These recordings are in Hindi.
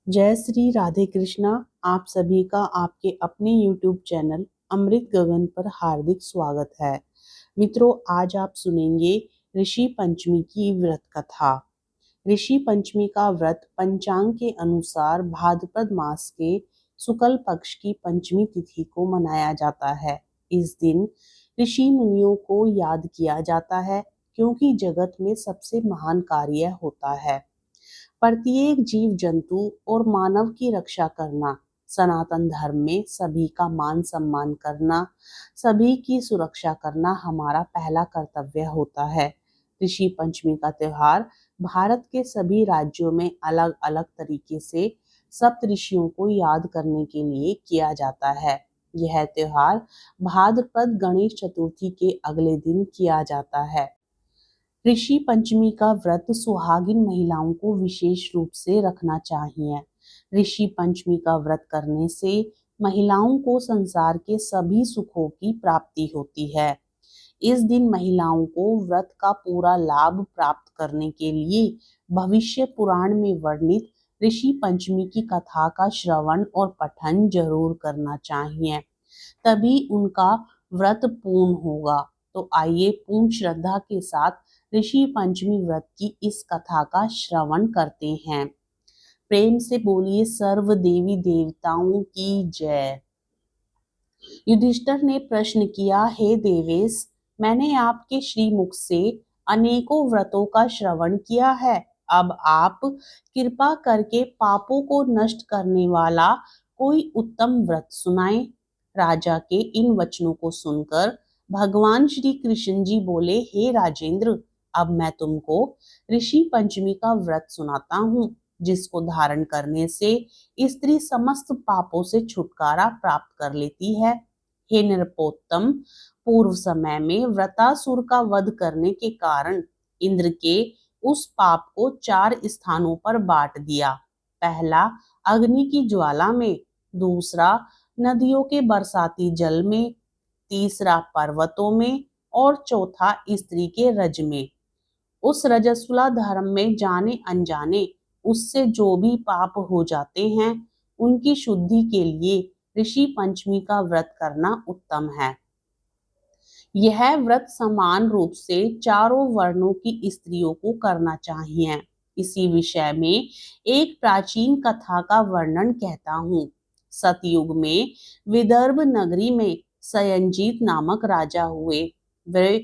जय श्री राधे कृष्णा। आप सभी का आपके अपने YouTube चैनल अमृत गगन पर हार्दिक स्वागत है। मित्रों, आज आप सुनेंगे ऋषि पंचमी की व्रत कथा। ऋषि पंचमी का व्रत पंचांग के अनुसार भाद्रपद मास के शुक्ल पक्ष की पंचमी तिथि को मनाया जाता है। इस दिन ऋषि मुनियों को याद किया जाता है क्योंकि जगत में सबसे महान कार्य होता है। प्रत्येक जीव जंतु और मानव की रक्षा करना, सनातन धर्म में सभी का मान सम्मान करना, सभी की सुरक्षा करना हमारा पहला कर्तव्य होता है। ऋषि पंचमी का त्योहार भारत के सभी राज्यों में अलग अलग तरीके से सप्त ऋषियों को याद करने के लिए किया जाता है। यह त्योहार भाद्रपद गणेश चतुर्थी के अगले दिन किया जाता है। ऋषि पंचमी का व्रत सुहागिन महिलाओं को विशेष रूप से रखना चाहिए। ऋषि पंचमी का व्रत करने से महिलाओं को संसार के सभी सुखों की प्राप्ति होती है। इस दिन महिलाओं को व्रत का पूरा लाभ प्राप्त करने के लिए भविष्य पुराण में वर्णित ऋषि पंचमी की कथा का श्रवण और पठन जरूर करना चाहिए, तभी उनका व्रत पूर्ण होगा। तो आइए पूर्ण श्रद्धा के साथ ऋषि पंचमी व्रत की इस कथा का श्रवण करते हैं। प्रेम से बोलिए सर्व देवी देवताओं की जय। युधिष्ठिर ने प्रश्न किया, हे देवेश, मैंने आपके श्रीमुख से अनेकों व्रतों का श्रवण किया है। अब आप कृपा करके पापों को नष्ट करने वाला कोई उत्तम व्रत सुनाएं। राजा के इन वचनों को सुनकर भगवान श्री कृष्ण जी बोले, हे राजेंद्र, अब मैं तुमको ऋषि पंचमी का व्रत सुनाता हूँ, जिसको धारण करने से स्त्री समस्त पापों से छुटकारा प्राप्त कर लेती है। हे नृपोत्तम, पूर्व समय में व्रतासुर का वध करने के कारण इंद्र के उस पाप को 4 स्थानों पर बांट दिया। पहला अग्नि की ज्वाला में, दूसरा नदियों के बरसाती जल में, तीसरा पर्वतों में और चौथा स्त्री के रज में। उस रजस्वला धर्म में जाने अनजाने उससे जो भी पाप हो जाते हैं, उनकी शुद्धि के लिए ऋषि पंचमी का व्रत करना उत्तम है। यह व्रत समान रूप से चारों वर्णों की स्त्रियों को करना चाहिए। इसी विषय में एक प्राचीन कथा का वर्णन कहता हूँ। सतयुग में विदर्भ नगरी में सयंजीत नामक राजा हुए। वे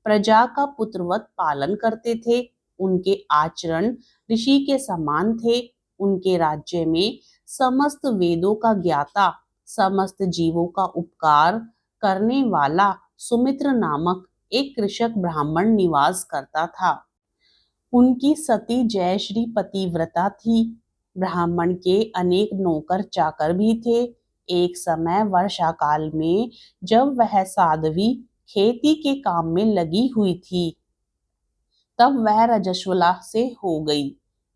प्रजा का पुत्रवत पालन करते थे। उनके आचरण ऋषि के समान थे। उनके राज्य में समस्त वेदों का ज्ञाता, समस्त जीवों का उपकार करने वाला सुमित्र नामक एक कृषक ब्राह्मण निवास करता था। उनकी सती जयश्री पतिव्रता थी। ब्राह्मण के अनेक नौकर चाकर भी थे। एक समय वर्षा काल में जब वह साध्वी खेती के काम में लगी हुई थी, तब वह रजस्वला से हो गई।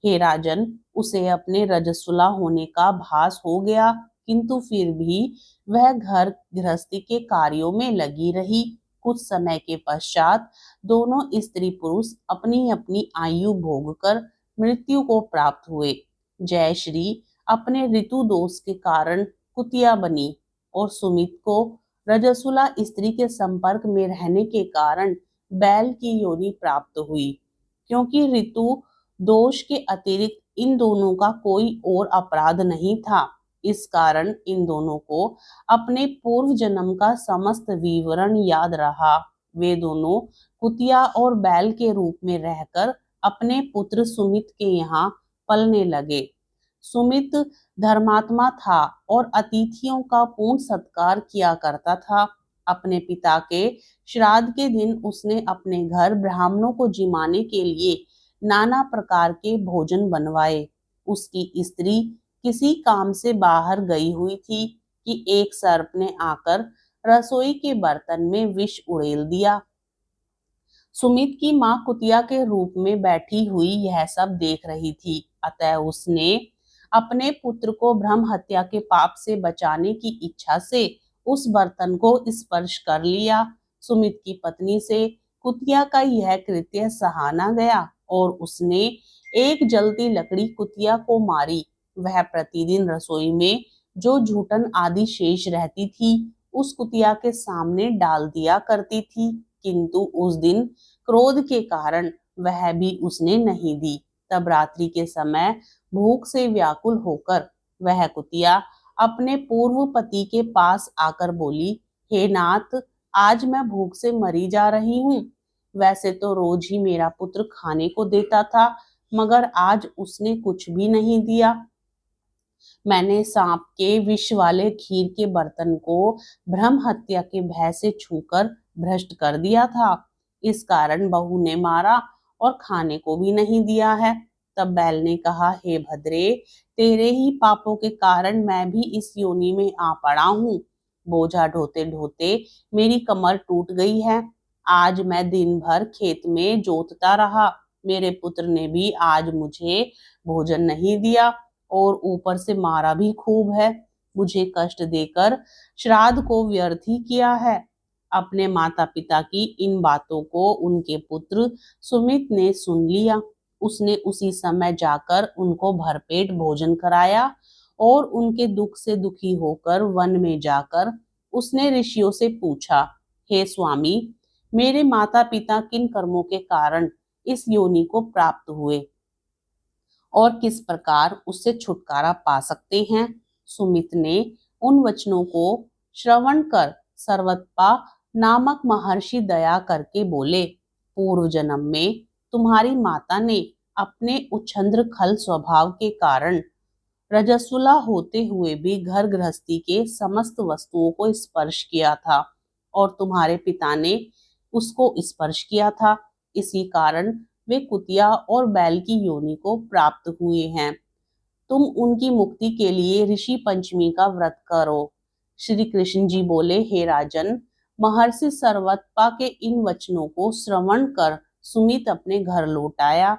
हे राजन, उसे अपने रजस्वला होने का भास हो गया, किंतु फिर भी वह घर गृहस्थी के कार्यों में लगी रही। कुछ समय के पश्चात दोनों स्त्री पुरुष अपनी अपनी आयु भोगकर मृत्यु को प्राप्त हुए। जयश्री अपने ऋतु दोष के कारण कुतिया बनी और सुमित को रजस्वला स्त्री के संपर्क में रहने के कारण बैल की योनि प्राप्त हुई। क्योंकि ऋतु दोष के अतिरिक्त इन दोनों का कोई और अपराध नहीं था, इस कारण इन दोनों को अपने पूर्व जन्म का समस्त विवरण याद रहा। वे दोनों कुतिया और बैल के रूप में रहकर अपने पुत्र सुमित के यहाँ पलने लगे। सुमित धर्मात्मा था और अतिथियों का पूर्ण सत्कार किया करता था। अपने पिता के श्राद्ध के दिन उसने अपने घर ब्राह्मणों को जिमाने के लिए नाना प्रकार के भोजन बनवाए। उसकी स्त्री किसी काम से बाहर गई हुई थी कि एक सर्प ने आकर रसोई के बर्तन में विष उड़ेल दिया। सुमित की मां कुतिया के रूप में बैठी हुई यह सब देख रही थी। अतः उसने अपने पुत्र को ब्रह्म हत्या के पाप से बचाने की इच्छा से उस बर्तन को स्पर्श कर लिया। सुमित की पत्नी से कुतिया का यह कृत्य सहा न गया और उसने एक जलती लकड़ी कुतिया को मारी वह प्रतिदिन रसोई में जो झूठन आदि शेष रहती थी उस कुतिया के सामने डाल दिया करती थी, किंतु उस दिन क्रोध के कारण वह भी उसने नहीं दी। तब रात्रि के समय भूख से व्याकुल होकर वह कुतिया अपने पूर्व पति के पास आकर बोली, हे नाथ, आज मैं भूख से मरी जा रही हूँ। वैसे तो रोज ही मेरा पुत्र खाने को देता था, मगर आज उसने कुछ भी नहीं दिया। मैंने सांप के विष वाले खीर के बर्तन को ब्रह्म हत्या के भय से छूकर भ्रष्ट कर दिया था। इस कारण बहू ने मारा और खाने को भी नहीं दिया है। तब बैल ने कहा, हे भद्रे, तेरे ही पापों के कारण मैं भी इस योनि में आ पड़ा हूँ। बोझा ढोते ढोते मेरी कमर टूट गई है। आज मैं दिन भर खेत में जोतता रहा। मेरे पुत्र ने भी आज मुझे भोजन नहीं दिया और ऊपर से मारा भी खूब है। मुझे कष्ट देकर श्राद्ध को व्यर्थ ही किया है। अपने माता पिता की इन बातों को उनके पुत्र सुमित ने सुन लिया। उसने उसी समय जाकर उनको भरपेट भोजन कराया और उनके दुख से दुखी होकर वन में जाकर उसने ऋषियों से पूछा, हे स्वामी, मेरे माता पिता किन कर्मों के कारण इस योनि को प्राप्त हुए और किस प्रकार उससे छुटकारा पा सकते हैं। सुमित ने उन वचनों को श्रवण कर सर्वतपा नामक महर्षि दया करके बोले, पूर्व जन्म में तुम्हारी माता ने अपने उच्छृंद्र खल स्वभाव के कारण रजस्वला होते हुए भी घर गृहस्थी के समस्त वस्तुओं को स्पर्श किया था और तुम्हारे पिता ने उसको स्पर्श किया था। इसी कारण वे कुतिया और बैल की योनि को प्राप्त हुए हैं। तुम उनकी मुक्ति के लिए ऋषि पंचमी का व्रत करो। श्री कृष्ण जी बोले, हे राजन, महर्षि सर्वतपा के इन वचनों को श्रवण कर सुमित अपने घर लौट आया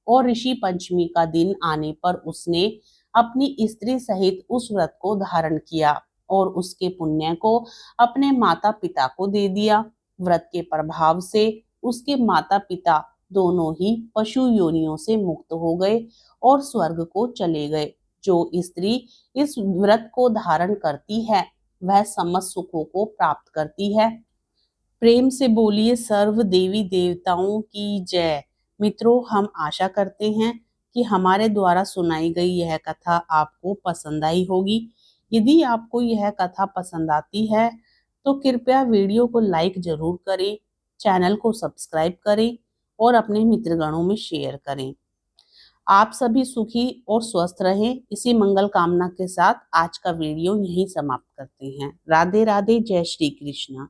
और ऋषि पंचमी का दिन आने पर उसने अपनी स्त्री सहित उस व्रत को धारण किया और उसके पुण्य को अपने माता पिता को दे दिया। व्रत के प्रभाव से उसके माता पिता दोनों ही पशु योनियों से मुक्त हो गए और स्वर्ग को चले गए। जो स्त्री इस व्रत को धारण करती है वह समस्त सुखों को प्राप्त करती है। प्रेम से बोलिए सर्व देवी देवताओं की जय। मित्रों, हम आशा करते हैं कि हमारे द्वारा सुनाई गई यह कथा आपको पसंद आई होगी। यदि आपको यह कथा पसंद आती है तो कृपया वीडियो को लाइक जरूर करें, चैनल को सब्सक्राइब करें और अपने मित्रगणों में शेयर करें। आप सभी सुखी और स्वस्थ रहें, इसी मंगल कामना के साथ आज का वीडियो यहीं समाप्त करते हैं। राधे राधे, जय श्री कृष्ण।